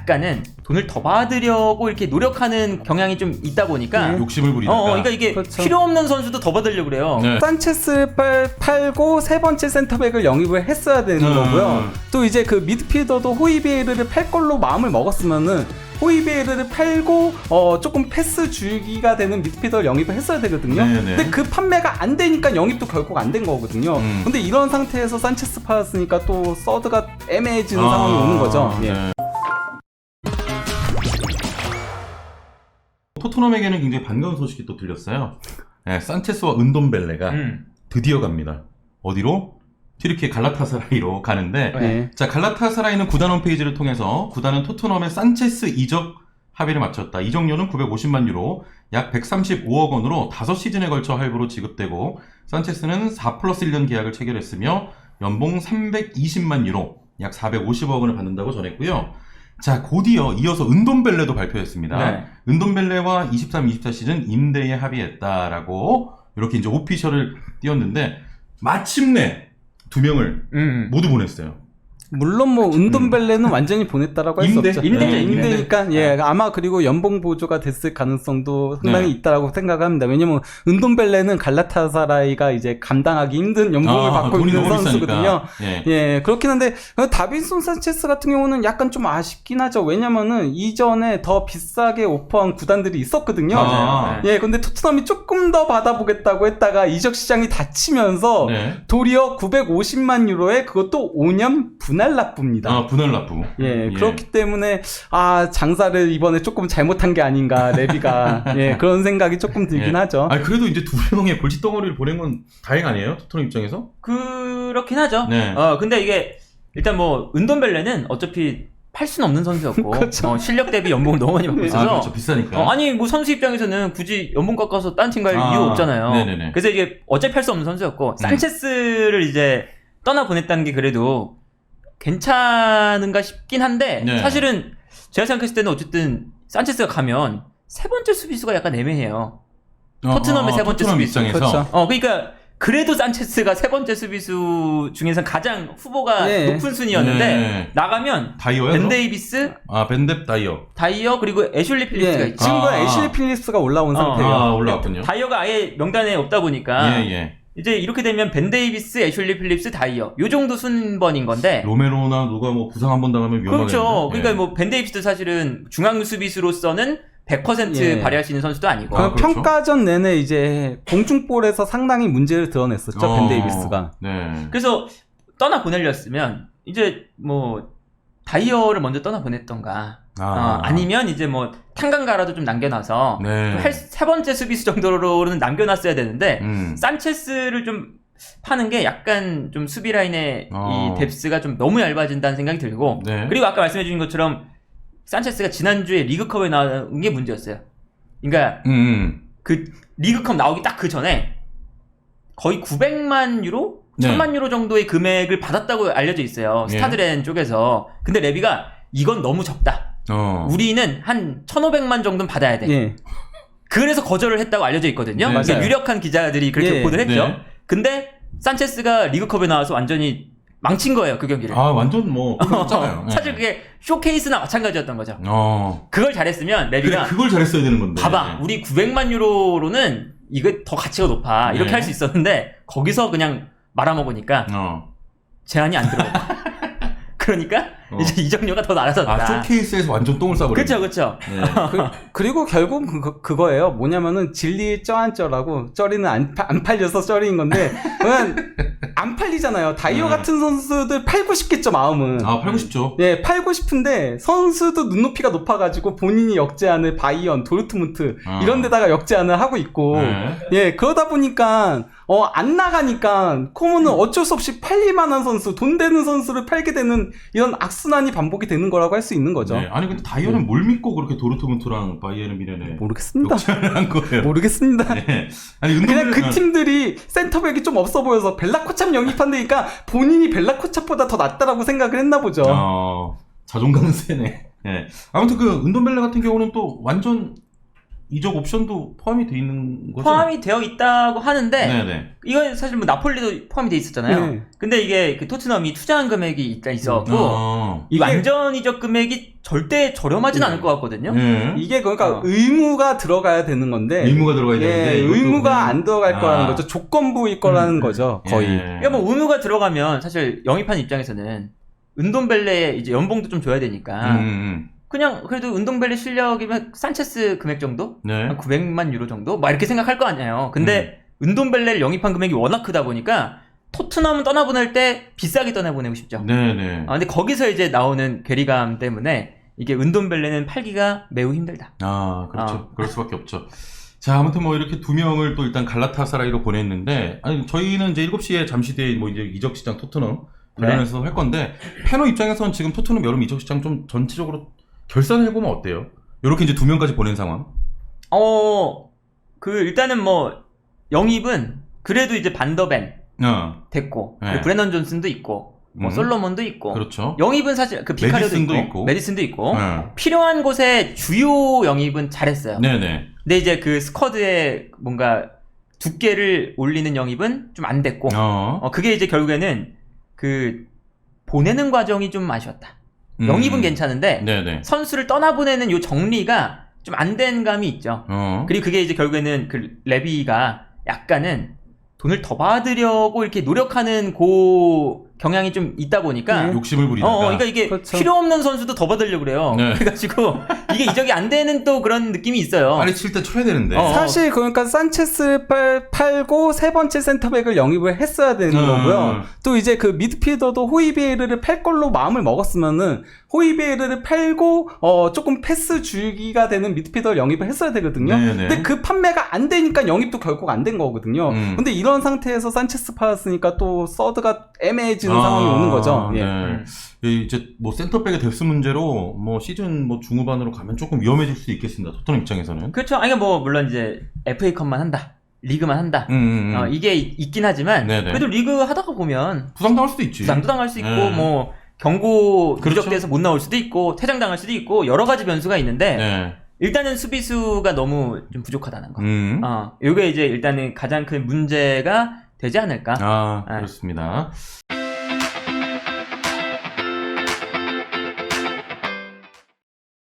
약간은 돈을 더 받으려고 이렇게 노력하는 경향이 좀 있다 보니까 욕심을 부리다가 그러니까 이게 그렇죠. 필요 없는 선수도 더 받으려고 그래요. 네. 산체스 팔고 세 번째 센터백을 영입을 했어야 되는 거고요. 또 이제 그 미드필더도 호이비에르를 팔 걸로 마음을 먹었으면은 호이비에르를 팔고 조금 패스 주기가 되는 미드필더를 영입을 했어야 되거든요. 네네. 근데 그 판매가 안 되니까 영입도 결국 안 된 거거든요. 근데 이런 상태에서 산체스 팔았으니까 또 서드가 애매해지는 상황이 오는 거죠. 예. 네. 토트넘에게는 굉장히 반가운 소식이 또 들렸어요. 네, 산체스와 은돔벨레가 드디어 갑니다. 어디로? 튀르키예 갈라타사라이로 가는데 네. 자, 갈라타사라이는 구단 홈페이지를 통해서 구단은 토트넘의 산체스 이적 합의를 마쳤다. 이적료는 950만 유로, 약 135억 원으로 5시즌에 걸쳐 할부로 지급되고 산체스는 4+1년 계약을 체결했으며 연봉 320만 유로, 약 450억 원을 받는다고 전했고요. 자, 이어서 은돔벨레도 발표했습니다. 네. 은돔벨레와 23-24 시즌 임대에 합의했다라고 이렇게 이제 오피셜을 띄웠는데 마침내 두 명을 모두 보냈어요. 물론 뭐 은돔벨레는 완전히 보냈다라고 할 수 임대? 없죠. 임대죠, 임대니까 임대. 예 아마 그리고 연봉 보조가 됐을 가능성도 상당히 네. 있다라고 생각합니다. 왜냐면 은돔벨레는 갈라타사라이가 이제 감당하기 힘든 연봉을 받고 돈이 있는 너무 선수거든요. 비싸니까. 예. 예 그렇긴 한데 다빈손 산체스 같은 경우는 약간 좀 아쉽긴 하죠. 왜냐면은 이전에 더 비싸게 오퍼한 구단들이 있었거든요. 아. 예 근데 토트넘이 조금 더 받아보겠다고 했다가 이적 시장이 닫히면서 네. 도리어 950만 유로에 그것도 5년 분할 납부입니다. 아, 분할 납부. 예, 그렇기 때문에 장사를 이번에 조금 잘못한 게 아닌가 레비가 예, 그런 생각이 조금 들긴 하죠. 아니, 그래도 이제 두 명의 골칫덩어리를 보낸 건 다행 아니에요? 토트넘 입장에서? 그렇긴 하죠. 네. 근데 이게 일단 뭐 은돔벨레는 어차피 팔 수는 없는 선수였고 그렇죠. 실력 대비 연봉을 너무 많이 받고 있어서 그렇죠. 비싸니까. 아니 뭐 선수 입장에서는 굳이 연봉 깎아서 딴 팀 갈 이유 없잖아요. 네네네. 그래서 이게 어차피 할 수 없는 선수였고 산체스를 이제 떠나 보냈다는 게 그래도 괜찮은가 싶긴 한데 네. 사실은 제가 생각했을 때는 어쨌든 산체스가 가면 세 번째 수비수가 약간 애매해요. 토트넘의 세 번째 토트넘 수비수. 입장에서. 그렇죠. 그러니까 그래도 산체스가 세 번째 수비수 중에서 가장 후보가 네. 높은 순위였는데 네. 나가면 다이어요? 벤 데이비스, 벤뎁 다이어. 다이어 그리고 애슐리 필립스가 예, 있죠. 지금 애슐리 필립스가 올라온 상태예요. 올라왔군요. 다이어가 아예 명단에 없다 보니까 예. 이제 이렇게 되면 벤 데이비스, 애슐리 필립스, 다이어 요 정도 순번인 건데 로메로나 누가 뭐 부상 한 번 당하면 위험하겠는데. 그렇죠. 그러니까 뭐 벤 데이비스도 사실은 중앙 수비수로서는 100% 예. 발휘할 수 있는 선수도 아니고. 그렇죠. 평가전 내내 이제 공중볼에서 상당히 문제를 드러냈었죠. 벤 데이비스가. 네. 그래서 떠나 보내렸으면 이제 뭐 다이어를 먼저 떠나 보냈던가 아니면 이제 뭐 탄강가라도 좀 남겨놔서 네. 세 번째 수비수 정도로는 남겨놨어야 되는데 산체스를 좀 파는 게 약간 좀 수비 라인의 이 뎁스가 좀 너무 얇아진다는 생각이 들고 네. 그리고 아까 말씀해 주신 것처럼 산체스가 지난주에 리그컵에 나온 게 문제였어요. 그러니까 그 리그컵 나오기 딱 그 전에 거의 900만 유로? 네. 1000만 유로 정도의 금액을 받았다고 알려져 있어요. 예. 스타드렌 쪽에서. 근데 레비가 이건 너무 적다. 우리는 한 1500만 정도는 받아야 돼. 예. 그래서 거절을 했다고 알려져 있거든요. 네, 그러니까 맞아요. 유력한 기자들이 그렇게 예. 보도를 했죠. 네. 근데 산체스가 리그컵에 나와서 완전히 망친 거예요, 그 경기를. 완전 뭐 끝났잖아요. 사실 그게 쇼케이스나 마찬가지였던 거죠. 어. 그걸 잘했으면 레비가 그걸 잘했어야 되는 건데. 봐봐, 우리 900만 유로로는 이게 더 가치가 높아. 이렇게 네. 할 수 있었는데 거기서 그냥 말아먹으니까 제한이 안 들어가. 그러니까 이제 이적료가 더 날아섰다. 쇼케이스에서 완전 똥을 싸버렸네. 그렇죠, 그렇죠. 네. 그리고 결국 그거예요. 뭐냐면은 진리 쩌안쩌라고 쩌리는 안 팔려서 쩌리인 건데 그냥 안 팔리잖아요. 다이어 같은 선수들 팔고 싶겠죠 마음은. 팔고 싶죠. 예, 팔고 싶은데 선수도 눈높이가 높아가지고 본인이 역제안을 바이언, 도르트문트 이런 데다가 역제안을 하고 있고 네. 예 그러다 보니까 안 나가니까 코모는 어쩔 수 없이 팔릴만한 선수, 돈 되는 선수를 팔게 되는 이런 악순환이 반복이 되는 거라고 할 수 있는 거죠. 네. 아니 근데 다이어는 뭘 믿고 그렇게 도르트문트랑 바이에른 미넨에 모르겠습니다. 역전을 한 거예요. 모르겠습니다. 네. 아니 그냥 그 팀들이 센터백이 좀 없어 보여서 벨라코찹 영입한다니까 본인이 벨라코찹보다 더 낫다라고 생각을 했나 보죠. 자존감은 세네. 네. 아무튼 그 은돔벨레 같은 경우는 또 완전 이적 옵션도 포함이 돼 있는 거죠? 포함이 되어 있다고 하는데 네네. 이건 사실 뭐 나폴리도 포함이 돼 있었잖아요. 네. 근데 이게 그 토트넘이 투자한 금액이 일단 있어갖고 이 이게- 완전 이적 금액이 절대 저렴하진 않을 것 같거든요. 네. 이게 그러니까 어. 의무가 들어가야 되는 건데 의무가 들어가야 되는데 이것도 의무가 그냥- 안 들어갈 거라는 거죠. 조건부일 거라는 거죠. 거의. 예. 그러니까 뭐 의무가 들어가면 사실 영입하는 입장에서는 은돈벨레 이제 연봉도 좀 줘야 되니까 그냥 그래도 은돈벨레 실력이면 산체스 금액 정도? 네. 한 900만 유로 정도? 막 이렇게 생각할 거 아니에요. 근데 은돈벨레를 영입한 금액이 워낙 크다 보니까 토트넘은 떠나보낼 때 비싸게 떠나보내고 싶죠. 네네. 근데 거기서 이제 나오는 괴리감 때문에 이게 은돈벨레는 팔기가 매우 힘들다. 그렇죠. 그럴 수밖에 없죠. 자, 아무튼 뭐 이렇게 두 명을 또 일단 갈라타사라이로 보냈는데, 아니, 저희는 이제 7시에 잠시 뒤에 뭐 이제 이적 시장 토트넘 관련해서 할 건데, 패너 입장에서는 지금 토트넘 여름 이적 시장 좀 전체적으로 결산을 해보면 어때요? 이렇게 이제 두 명까지 보낸 상황. 일단은 뭐 영입은 그래도 이제 반더벤 됐고, 네. 그리고 브레넌 존슨도 있고, 뭐 솔로몬도 있고, 그렇죠. 영입은 사실 그 비카리오도 메디슨도 있고, 있고. 메디슨도 있고, 네. 필요한 곳에 주요 영입은 잘했어요. 네네. 근데 이제 그 스쿼드에 뭔가 두께를 올리는 영입은 좀 안 됐고, 그게 이제 결국에는 그 보내는 과정이 좀 아쉬웠다. 영입은 괜찮은데 네네. 선수를 떠나보내는 요 정리가 좀 안 된 감이 있죠. 그리고 그게 이제 결국에는 그 레비가 약간은 돈을 더 받으려고 이렇게 노력하는 경향이 좀 있다 보니까 욕심을 부리다가. 그러니까 이게 그렇죠. 필요 없는 선수도 더 받으려고 그래요. 네. 그래가지고 이게 이적이 안 되는 또 그런 느낌이 있어요. 빨리 칠 때 쳐야 되는데. 사실 그러니까 산체스 팔고 세 번째 센터백을 영입을 했어야 되는 거고요. 또 이제 그 미드필더도 호이비에르를 팔 걸로 마음을 먹었으면은 호이비에르를 팔고 조금 패스 주기가 되는 미드필더를 영입을 했어야 되거든요. 네네. 근데 그 판매가 안 되니까 영입도 결국 안 된 거거든요. 근데 이런 상태에서 산체스 팔았으니까 또 서드가 애매해지는 상황이 오는 거죠. 예. 네. 이제 뭐 센터백의 뎁스 문제로 뭐 시즌 뭐 중후반으로 가면 조금 위험해질 수 있겠습니다. 토트넘 입장에서는. 그렇죠. 아니 뭐 물론 이제 FA컵만 한다, 리그만 한다. 이게 있긴 하지만 네네. 그래도 리그 하다가 보면 부상당할 수도 있지. 부상도 당할 수 있고 네. 뭐 경고 그렇죠. 누적돼서 못 나올 수도 있고 퇴장당할 수도 있고 여러 가지 변수가 있는데 네. 일단은 수비수가 너무 좀 부족하다는 거. 음. 요게 이제 일단은 가장 큰 문제가 되지 않을까. 그렇습니다.